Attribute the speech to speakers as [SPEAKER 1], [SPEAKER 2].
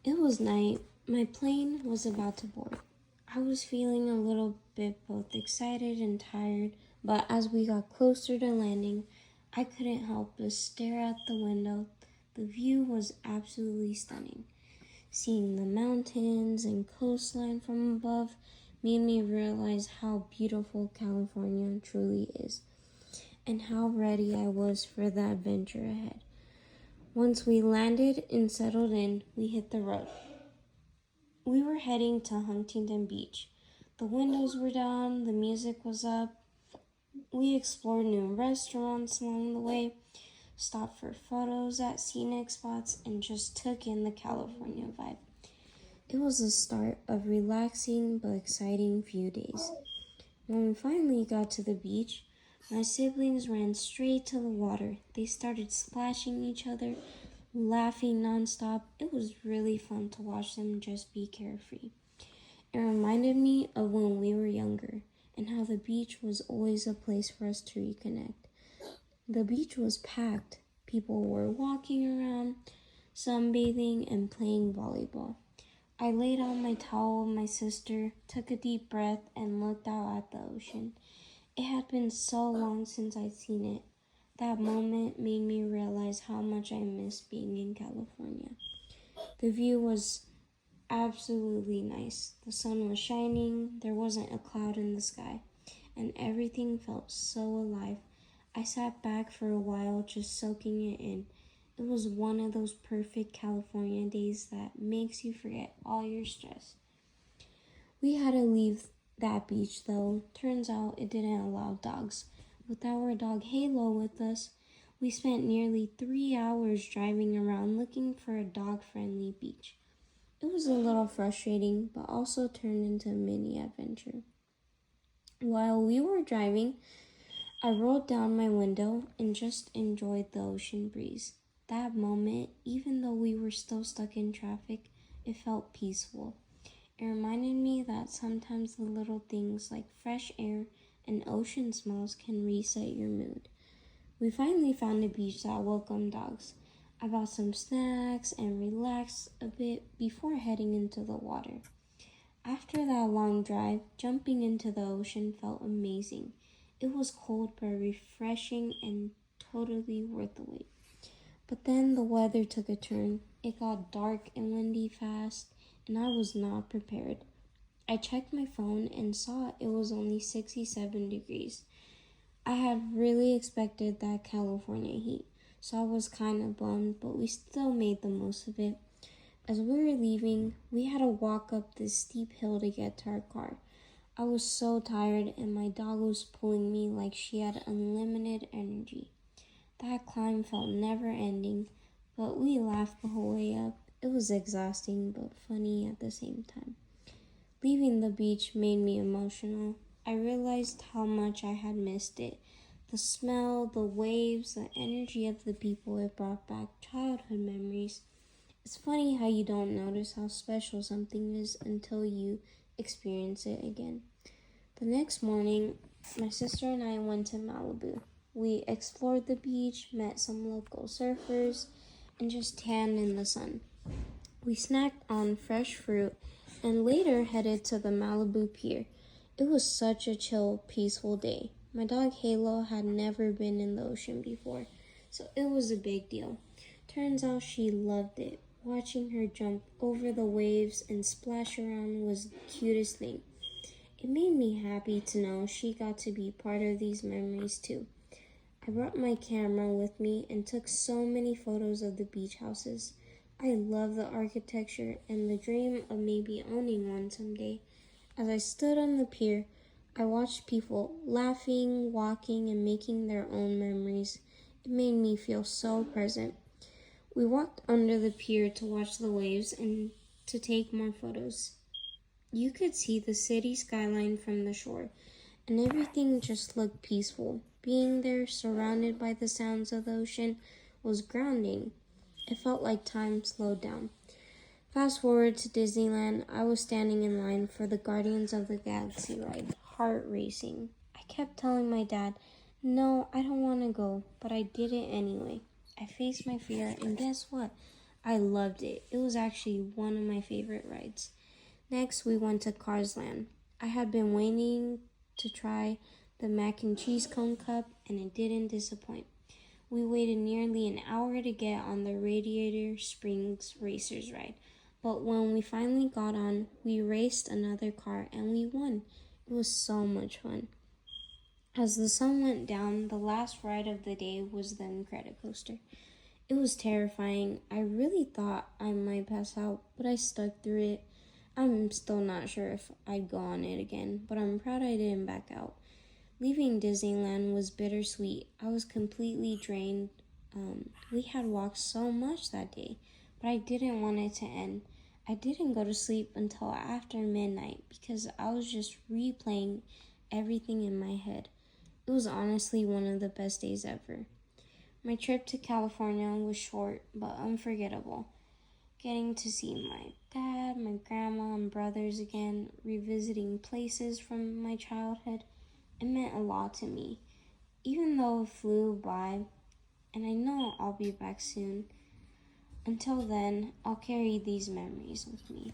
[SPEAKER 1] It was night. My plane was about to board. I was feeling a little bit both excited and tired, but as we got closer to landing, I couldn't help but stare out the window. The view was absolutely stunning. Seeing the mountains and coastline from above made me realize how beautiful California truly is and how ready I was for the adventure ahead. Once we landed and settled in, we hit the road. We were heading to Huntington Beach. The windows were down, the music was up. We explored new restaurants along the way, stopped for photos at scenic spots, and just took in the California vibe. It was the start of relaxing but exciting few days. When we finally got to the beach, my siblings ran straight to the water. They started splashing each other, laughing nonstop. It was really fun to watch them just be carefree. It reminded me of when we were younger and how the beach was always a place for us to reconnect. The beach was packed. People were walking around, sunbathing, and playing volleyball. I laid on my towel with my sister, took a deep breath, and looked out at the ocean. It had been so long since I'd seen it. That moment made me realize how much I missed being in California. The view was absolutely nice. The sun was shining, there wasn't a cloud in the sky, and everything felt so alive. I sat back for a while just soaking it in. It was one of those perfect California days that makes you forget all your stress. We had to leave that beach though. Turns out it didn't allow dogs. With our dog Halo with us, we spent nearly 3 hours driving around looking for a dog-friendly beach. It was a little frustrating, but also turned into a mini adventure. While we were driving, I rolled down my window and just enjoyed the ocean breeze. That moment, even though we were still stuck in traffic, it felt peaceful. It reminded me that sometimes the little things like fresh air and ocean smells can reset your mood. We finally found a beach that welcomed dogs. I bought some snacks and relaxed a bit before heading into the water. After that long drive, jumping into the ocean felt amazing. It was cold but refreshing and totally worth the wait. But then the weather took a turn. It got dark and windy fast, and I was not prepared. I checked my phone and saw it was only 67 degrees. I had really expected that California heat, so I was kind of bummed, but we still made the most of it. As we were leaving, we had to walk up this steep hill to get to our car. I was so tired, and my dog was pulling me like she had unlimited energy. That climb felt never ending, but we laughed the whole way up. It was exhausting, but funny at the same time. Leaving the beach made me emotional. I realized how much I had missed it. The smell, the waves, the energy of the people, it brought back childhood memories. It's funny how you don't notice how special something is until you experience it again. The next morning, my sister and I went to Malibu. We explored the beach, met some local surfers, and just tanned in the sun. We snacked on fresh fruit and later headed to the Malibu Pier. It was such a chill, peaceful day. My dog Halo had never been in the ocean before, so it was a big deal. Turns out she loved it. Watching her jump over the waves and splash around was the cutest thing. It made me happy to know she got to be part of these memories too. I brought my camera with me and took so many photos of the beach houses. I love the architecture and the dream of maybe owning one someday. As I stood on the pier, I watched people laughing, walking, and making their own memories. It made me feel so present. We walked under the pier to watch the waves and to take more photos. You could see the city skyline from the shore, and everything just looked peaceful. Being there, surrounded by the sounds of the ocean, was grounding. It felt like time slowed down. Fast forward to Disneyland, I was standing in line for the Guardians of the Galaxy ride, heart racing. I kept telling my dad, no, I don't want to go, but I did it anyway. I faced my fear, and guess what? I loved it. It was actually one of my favorite rides. Next, we went to Cars Land. I had been waiting to try the mac and cheese cone cup, and it didn't disappoint. We waited nearly an hour to get on the Radiator Springs Racers ride. But when we finally got on, we raced another car and we won. It was so much fun. As the sun went down, the last ride of the day was the Incredicoaster. It was terrifying. I really thought I might pass out, but I stuck through it. I'm still not sure if I'd go on it again, but I'm proud I didn't back out. Leaving Disneyland was bittersweet. I was completely drained. We had walked so much that day, but I didn't want it to end. I didn't go to sleep until after midnight because I was just replaying everything in my head. It was honestly one of the best days ever. My trip to California was short but unforgettable. Getting to see my dad, my grandma, and brothers again, revisiting places from my childhood, it meant a lot to me. Even though it flew by, and I know I'll be back soon, until then, I'll carry these memories with me.